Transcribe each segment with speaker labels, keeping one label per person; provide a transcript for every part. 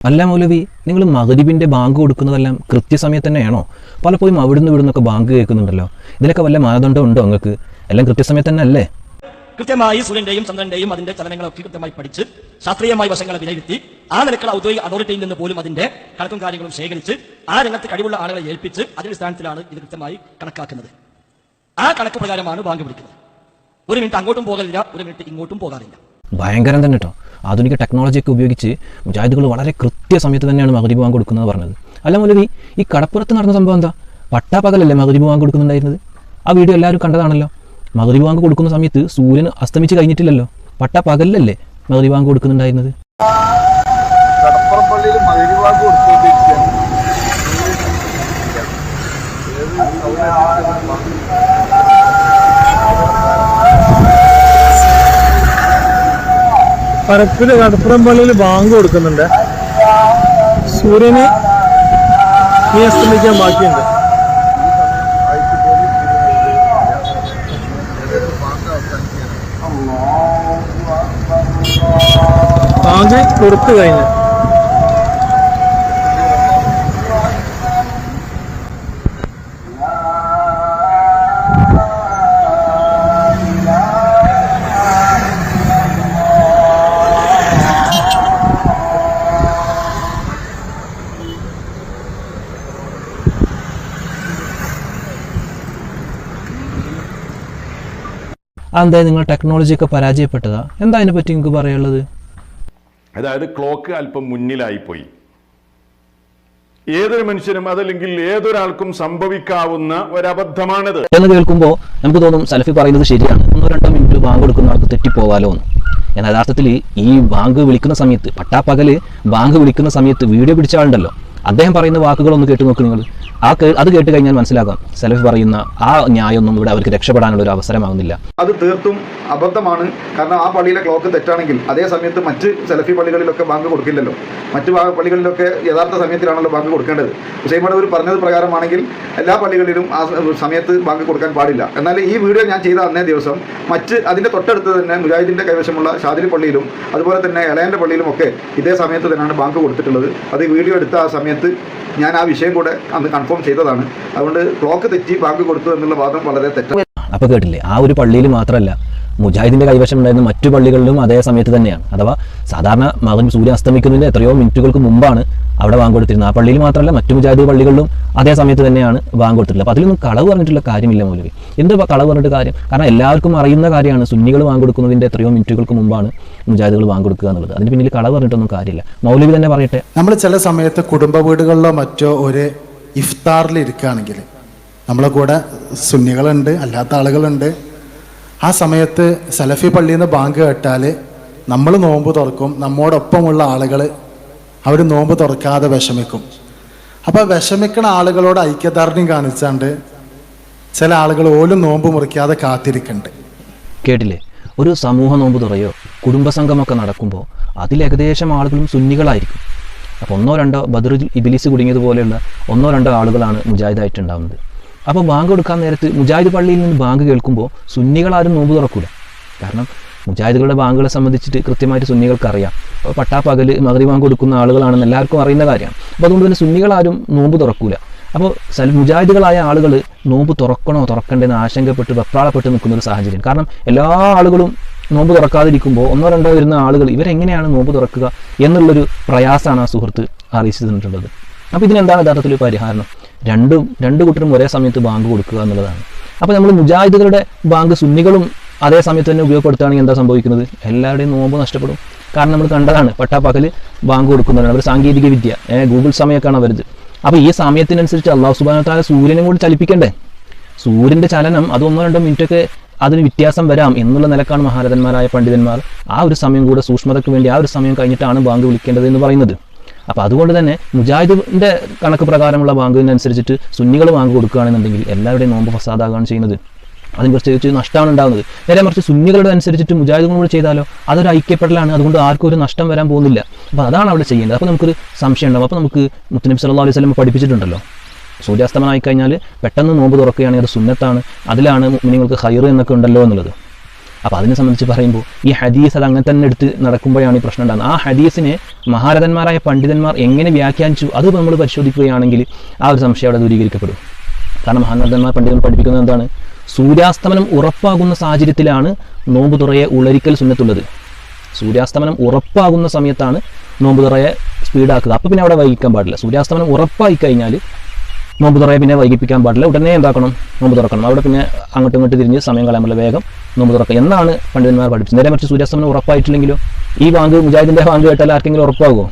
Speaker 1: അല്ല മൗലവി, നിങ്ങൾ മഗ്‌രിബിന്റെ ബാങ്ക് കൊടുക്കുന്നതെല്ലാം കൃത്യസമയത്ത് തന്നെയാണോ? പലപ്പോഴും അവിടുന്ന് ഇവിടുന്നൊക്കെ ബാങ്ക് കേൾക്കുന്നുണ്ടല്ലോ. ഇതിലൊക്കെ വല്ല മാനദണ്ഡം ഉണ്ടോ നിങ്ങൾക്ക്? എല്ലാം കൃത്യസമയത്ത് തന്നെ അല്ലേ?
Speaker 2: കൃത്യമായി സൂര്യന്റെയും ചന്ദ്രന്റെയും അതിന്റെ ചലനങ്ങളൊക്കെ കൃത്യമായി പഠിച്ച് ശാസ്ത്രീയമായ വശങ്ങളെ വിലയിരുത്തി ആ നിലക്കുള്ള ഔദ്യോഗിക അതോറിറ്റിയിൽ നിന്ന് പോലും അതിന്റെ കണക്കും കാര്യങ്ങളും ശേഖരിച്ച് ആ രംഗത്ത് കഴിവുള്ള ആളുകളെ ഏൽപ്പിച്ച് അതിന്റെ അടിസ്ഥാനത്തിലാണ് ഇത് കൃത്യമായി കണക്കാക്കുന്നത്. ആ കണക്ക് പ്രകാരമാണ് ബാങ്ക് വിളിക്കുന്നത്. ഒരു മിനിറ്റ് അങ്ങോട്ടും പോകാറില്ല, ഒരു മിനിറ്റ് ഇങ്ങോട്ടും പോകാറില്ല.
Speaker 1: ഭയങ്കരം തന്നെ കേട്ടോ. ആധുനിക ടെക്നോളജിയൊക്കെ ഉപയോഗിച്ച് മുജാഹിദുകൾ വളരെ കൃത്യസമയത്ത് തന്നെയാണ് മഗ്‌രിബ് ബാങ്ക് കൊടുക്കുന്നത് പറഞ്ഞത്. അല്ല മൗലവി, ഈ കടപ്പുറത്ത് നടന്ന സംഭവം എന്താ? പട്ടാപ്പകലല്ലേ മഗ്‌രിബ് ബാങ്ക് കൊടുക്കുന്നുണ്ടായിരുന്നത്? ആ വീഡിയോ എല്ലാവരും കണ്ടതാണല്ലോ. മഗ്‌രിബ് ബാങ്ക് കൊടുക്കുന്ന സമയത്ത് സൂര്യൻ അസ്തമിച്ച് കഴിഞ്ഞിട്ടില്ലല്ലോ. പട്ടാപ്പകലല്ലേ മഗ്‌രിബ് ബാങ്ക് കൊടുക്കുന്നുണ്ടായിരുന്നത്?
Speaker 3: പരപ്പില് കടപ്പുറം പള്ളിയിൽ ബാങ്ക് കൊടുക്കുന്നുണ്ട്. സൂര്യന് ഈ അസ്തമിക്കാൻ ബാക്കിയുണ്ട്. ബാങ്ക് കൊടുത്തു കഴിഞ്ഞു.
Speaker 1: അതെന്താ നിങ്ങൾ ടെക്നോളജിയൊക്കെ പരാജയപ്പെട്ടതാ? എന്താ അതിനെ പറ്റി നിങ്ങൾക്ക് പറയാനുള്ളത്?
Speaker 4: അതായത് ക്ലോക്ക് അല്പം മുന്നിലായിപ്പോയി. ഏതൊരു മനുഷ്യനും അതല്ലെങ്കിൽ ഏതൊരാൾക്കും സംഭവിക്കാവുന്ന ഒരബദ്ധമാണത്
Speaker 1: എന്ന് കേൾക്കുമ്പോൾ നമുക്ക് തോന്നും സലഫി പറയുന്നത് ശരിയാണ്, 1-2 മിനിറ്റ് ബാങ്ക് കൊടുക്കുന്ന ആൾക്ക് തെറ്റിപ്പോവാലോ എന്ന്. എന്നാൽ യഥാർത്ഥത്തിൽ ഈ ബാങ്ക് വിളിക്കുന്ന സമയത്ത്, പട്ടാപ്പകല് ബാങ്ക് വിളിക്കുന്ന സമയത്ത് വീഡിയോ പിടിച്ച ആളുണ്ടല്ലോ, അദ്ദേഹം പറയുന്ന വാക്കുകളൊന്ന് കേട്ട് നോക്ക് നിങ്ങൾ. അത് കേട്ട് കഴിഞ്ഞാൽ മനസ്സിലാകാം സലഫി പറയുന്ന ആ ന്യായമൊന്നും ഇവിടെ അവർക്ക് രക്ഷപ്പെടാനുള്ള ഒരു അവസരമാകുന്നില്ല.
Speaker 5: അത് തീർത്തും അബദ്ധമാണ്. കാരണം ആ പള്ളിയിലെ ക്ലോക്ക് തെറ്റാണെങ്കിൽ അതേ സമയത്ത് മറ്റ് സലഫി പള്ളികളിലൊക്കെ ബാങ്ക് കൊടുക്കില്ലല്ലോ. മറ്റു പള്ളികളിലൊക്കെ യഥാർത്ഥ സമയത്തിലാണല്ലോ ബാങ്ക് കൊടുക്കേണ്ടത്. ഹുസൈൻ മടവൂർ പറഞ്ഞത് പ്രകാരമാണെങ്കിൽ എല്ലാ പള്ളികളിലും ആ സമയത്ത് ബാങ്ക് കൊടുക്കാൻ പാടില്ല. എന്നാൽ ഈ വീഡിയോ ഞാൻ ചെയ്ത അന്നേ ദിവസം അതിൻ്റെ തൊട്ടടുത്ത് തന്നെ മുജാഹിദിൻ്റെ കൈവശമുള്ള ഷാദിലി പള്ളിയിലും അതുപോലെ തന്നെ എളയൻ്റെ പള്ളിയിലും ഒക്കെ ഇതേ സമയത്ത് തന്നെയാണ് ബാങ്ക് കൊടുത്തിട്ടുള്ളത്. അത് വീഡിയോ എടുത്ത ആ സമയത്ത് ഞാൻ ആ വിഷയം കൂടെ അന്ന് കൺഫേം ചെയ്തതാണ്. അതുകൊണ്ട് ക്ലോക്ക് തെറ്റി ബാങ്ക് കൊടുത്തു എന്നുള്ള വാദം വളരെ തെറ്റാണ്.
Speaker 1: അപ്പോൾ കേട്ടില്ലേ, ആ ഒരു പള്ളിയിൽ മാത്രമല്ല, മുജാഹിദിന്റെ കൈവശം ഉണ്ടായിരുന്ന മറ്റു പള്ളികളിലും അതേ സമയത്ത് തന്നെയാണ്. അഥവാ സാധാരണ മഗ്‌രിബ് സൂര്യൻ അസ്തമിക്കുന്നതിന് എത്രയോ മിനിറ്റുകൾക്ക് മുമ്പാണ് അവിടെ ബാങ്ക് കൊടുത്തിരുന്നത്. ആ പള്ളിയിൽ മാത്രമല്ല, മറ്റു മുജാഹിദ് പള്ളികളിലും അതേ സമയത്ത് തന്നെയാണ് ബാങ്ക് കൊടുത്തിട്ടുള്ളത്. അപ്പോൾ അതിലൊന്നും കളവ് പറഞ്ഞിട്ടുള്ള കാര്യമില്ല മൗലവി. എന്താ കളവ് പറഞ്ഞിട്ട് കാര്യം? കാരണം എല്ലാവർക്കും അറിയുന്ന കാര്യമാണ് സുന്നികൾ ബാങ്ക് കൊടുക്കുന്നതിൻ്റെ എത്രയോ മിനിറ്റുകൾക്ക് മുമ്പാണ് മുജാഹിദുകൾ ബാങ്ക് കൊടുക്കുക എന്നുള്ളത്. അതിന് പിന്നിൽ കളവ് പറഞ്ഞിട്ടൊന്നും കാര്യമില്ല. മൗലവി തന്നെ പറയട്ടെ.
Speaker 6: നമ്മൾ ചില സമയത്ത് കുടുംബ വീടുകളിലോ മറ്റോ ഒരു ഇഫ്താറിൽ ഇരിക്കുകയാണെങ്കിൽ നമ്മളെ കൂടെ സുന്നികളുണ്ട്, അല്ലാത്ത ആളുകളുണ്ട്. ആ സമയത്ത് സലഫി പള്ളിയിൽ നിന്ന് ബാങ്ക് കേട്ടാൽ നമ്മൾ നോമ്പ് തുറക്കും. നമ്മോടൊപ്പമുള്ള ആളുകൾ അവർ നോമ്പ് തുറക്കാതെ വിഷമിക്കും. അപ്പോൾ വിഷമിക്കുന്ന ആളുകളോട് ഐക്യദാർഢ്യം കാണിച്ചാണ്ട് ചില ആളുകൾ ഓലും നോമ്പ് മുറിക്കാതെ കാത്തിരിക്കുന്നുണ്ട്.
Speaker 1: കേട്ടില്ലേ, ഒരു സമൂഹ നോമ്പ് തുറയോ കുടുംബസംഗമൊക്കെ നടക്കുമ്പോൾ അതിലേകദേശം ആളുകളും സുന്നികളായിരിക്കും. അപ്പോൾ 1-2 ബദറുൽ ഇബ്ലീസ് കുടുങ്ങിയതുപോലെയുള്ള 1-2 ആളുകളാണ് മുജാഹിദായിട്ടുണ്ടാകുന്നത്. അപ്പോൾ ബാങ്ക് കൊടുക്കാൻ നേരത്ത് മുജാഹിദ് പള്ളിയിൽ നിന്ന് ബാങ്ക് കേൾക്കുമ്പോൾ സുന്നികളാരും നോമ്പ് തുറക്കൂല. കാരണം മുജാഹിദുകളുടെ ബാങ്കുകളെ സംബന്ധിച്ചിട്ട് കൃത്യമായിട്ട് സുന്നികൾക്ക് അറിയാം. അപ്പോൾ പട്ടാപ്പകല് മഗ്‌രിബ് ബാങ്ക് കൊടുക്കുന്ന ആളുകളാണെന്ന് എല്ലാവർക്കും അറിയുന്ന കാര്യമാണ്. അപ്പോൾ അതുകൊണ്ട് തന്നെ സുന്നികളാരും നോമ്പ് തുറക്കൂല. അപ്പോൾ മുജാഹിദുകളായ ആളുകൾ നോമ്പ് തുറക്കണോ തുറക്കണ്ടെന്ന് ആശങ്കപ്പെട്ട് വെപ്രാളപ്പെട്ട് നിൽക്കുന്ന ഒരു സാഹചര്യം. കാരണം എല്ലാ ആളുകളും നോമ്പ് തുറക്കാതിരിക്കുമ്പോൾ 1-2 വരുന്ന ആളുകൾ ഇവരെങ്ങനെയാണ് നോമ്പ് തുറക്കുക എന്നുള്ളൊരു പ്രയാസമാണ് ആ സുഹൃത്ത് അറിയിച്ചു തന്നിട്ടുള്ളത്. അപ്പോൾ ഇതിനെന്താണ് യഥാർത്ഥത്തിൽ പരിഹാരം? രണ്ട് കൂട്ടരും ഒരേ സമയത്ത് ബാങ്ക് കൊടുക്കുക എന്നുള്ളതാണ്. അപ്പോൾ നമ്മൾ മുജാഹിദുകളുടെ ബാങ്ക് സുന്നികളും അതേ സമയത്ത് തന്നെ ഉപയോഗപ്പെടുത്തുകയാണെങ്കിൽ എന്താ സംഭവിക്കുന്നത്? എല്ലാവരുടെയും നോമ്പ് നഷ്ടപ്പെടും. കാരണം നമ്മൾ കണ്ടതാണ്, പട്ടാപ്പകൽ ബാങ്ക് കൊടുക്കുന്നതാണ് അവർ സാങ്കേതിക വിദ്യ, ഗൂഗിൾ സമയമൊക്കെയാണ് അവരുത്. അപ്പോൾ ഈ സമയത്തിനനുസരിച്ച് അല്ലാഹു സുബ്ഹാനഹു വ തആല സൂര്യനെ കൂടി ചലിപ്പിക്കണ്ടേ? സൂര്യൻ്റെ ചലനം അത് 1-2 മിനിറ്റൊക്കെ അതിന് വ്യത്യാസം വരാം എന്നുള്ള നിലക്കാണ് മഹാരഥന്മാരായ പണ്ഡിതന്മാർ ആ ഒരു സമയം കൂടെ സൂക്ഷ്മതയ്ക്ക് വേണ്ടി ആ ഒരു സമയം കഴിഞ്ഞിട്ടാണ് ബാങ്ക് വിളിക്കേണ്ടത് എന്ന് പറയുന്നത്. അപ്പോൾ അതുകൊണ്ട് തന്നെ മുജാഹിദിൻ്റെ കണക്ക് പ്രകാരമുള്ള ബാങ്കിനനുസരിച്ചിട്ട് സുന്നികൾ ബാങ്ക് കൊടുക്കുകയാണെന്നുണ്ടെങ്കിൽ എല്ലാവരുടെയും നോമ്പ് ഫസാദാകുകയാണ് ചെയ്യുന്നത്. അതിന് പ്രത്യേകിച്ച് നഷ്ടമാണ് ഉണ്ടാകുന്നത്. നേരെ മറിച്ച് സുന്നികളുടെ അനുസരിച്ചിട്ട് മുജാഹിദുകളോട് ചെയ്താലോ അതൊരു ഐക്യപ്പെടലാണ്. അതുകൊണ്ട് ആർക്കും ഒരു നഷ്ടം വരാൻ പോകുന്നില്ല. അപ്പോൾ അതാണ് അവിടെ ചെയ്യേണ്ടത്. അപ്പോൾ നമുക്കൊരു സംശയം ഉണ്ടാകും. അപ്പോൾ നമുക്ക് മുത്തുനബി സല്ലല്ലാഹു അലൈഹി വസല്ലം പഠിപ്പിച്ചിട്ടുണ്ടല്ലോ, സൂര്യാസ്തമനമായി കഴിഞ്ഞാൽ പെട്ടെന്ന് നോമ്പ് തുറക്കുകയാണെങ്കിൽ അത് സുന്നത്താണ്, അതിലാണ് മുഅ്മിനീങ്ങൾക്ക് ഖൈർ എന്നൊക്കെ ഉണ്ടല്ലോ എന്നുള്ളത്. അപ്പോൾ അതിനെ സംബന്ധിച്ച് പറയുമ്പോൾ ഈ ഹദീസ് അത് അങ്ങനെ തന്നെ എടുത്ത് നടക്കുമ്പോഴാണ് ഈ പ്രശ്നം ഉണ്ടാകുന്നത്. ആ ഹദീസിനെ മഹാരഥന്മാരായ പണ്ഡിതന്മാർ എങ്ങനെ വ്യാഖ്യാനിച്ചു അത് നമ്മൾ പരിശോധിക്കുകയാണെങ്കിൽ ആ ഒരു സംശയം അവിടെ ദൂരീകരിക്കപ്പെടും. കാരണം മഹാരഥന്മാർ പണ്ഡിതന്മാർ പഠിപ്പിക്കുന്നത് എന്താണ്? സൂര്യാസ്തമനം ഉറപ്പാകുന്ന സാഹചര്യത്തിലാണ് നോമ്പ് തുറയെ ഉളരിക്കൽ സുന്നത്തുള്ളത്. സൂര്യാസ്തമനം ഉറപ്പാകുന്ന സമയത്താണ് നോമ്പ് തുറയെ സ്പീഡാക്കുക. അപ്പോൾ പിന്നെ അവിടെ വൈകിക്കാൻ പാടില്ല. സൂര്യാസ്തമനം ഉറപ്പായി കഴിഞ്ഞാൽ നോമ്പ് തുറയെ പിന്നെ വൈകിപ്പിക്കാൻ പാടില്ല. ഉടനെ എന്താക്കണം? നോമ്പ് തുറക്കണം. അവിടെ പിന്നെ അങ്ങോട്ടും ഇങ്ങോട്ട് തിരിഞ്ഞ് സമയം കളയാൻ വേഗം നോമ്പ് തുറക്കുക എന്നാണ് പണ്ഡിതന്മാർ പഠിപ്പിച്ചത്. നേരെ മറിച്ച് സൂര്യാസ്തമനം ഉറപ്പായിട്ടില്ലെങ്കിലോ ഈ ബാങ്ക് മുജാഹിദിൻ്റെ ബാങ്ക് കേട്ടാൽ ആർക്കെങ്കിലും ഉറപ്പാകുമോ?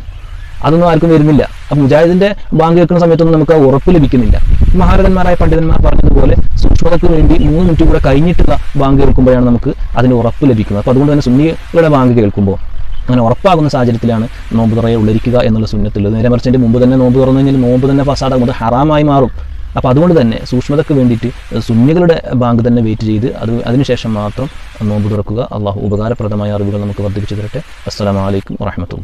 Speaker 1: അതൊന്നും ആർക്കും വരുന്നില്ല. അപ്പം മുജാഹിദിൻ്റെ ബാങ്ക് കേൾക്കുന്ന സമയത്തൊന്നും നമുക്ക് ആ ഉറപ്പ് ലഭിക്കുന്നില്ല. മഹാരഥന്മാരായ പണ്ഡിതന്മാർ പറഞ്ഞതുപോലെ സൂക്ഷ്മതയ്ക്ക് വേണ്ടി 3 മിനിറ്റ് കൂടെ കഴിഞ്ഞിട്ടുള്ള ബാങ്ക് കേൾക്കുമ്പോഴാണ് നമുക്ക് അതിന് ഉറപ്പ് ലഭിക്കുന്നത്. അപ്പോൾ അതുകൊണ്ട് തന്നെ സുന്നികളുടെ ബാങ്ക് കേൾക്കുമ്പോൾ അങ്ങനെ ഉറപ്പാകുന്ന സാഹചര്യത്തിലാണ് നോമ്പ് തുറയെ ഉള്ളരിക്കുക എന്നുള്ള സുന്നത്തുള്ളത്. നേരെ മറിച്ചതിൻ്റെ മുമ്പ് തന്നെ നോമ്പ് തുറന്നു കഴിഞ്ഞാൽ നോമ്പ് തന്നെ ഫസാദാകും, അത് ഹറാമായി മാറും. അപ്പോൾ അതുകൊണ്ട് തന്നെ സൂക്ഷ്മതയ്ക്ക് വേണ്ടിയിട്ട് സുന്നികളുടെ ബാങ്ക് തന്നെ വെയിറ്റ് ചെയ്ത് അതിനുശേഷം മാത്രം നോമ്പ് തുറക്കുക. അള്ളാഹു ഉപകാരപ്രദമായ അറിവുകൾ നമുക്ക് വർദ്ധിപ്പിച്ചു തരട്ടെ. അസ്സലാമു അലൈക്കും വറഹ്മത്തുള്ളാഹി.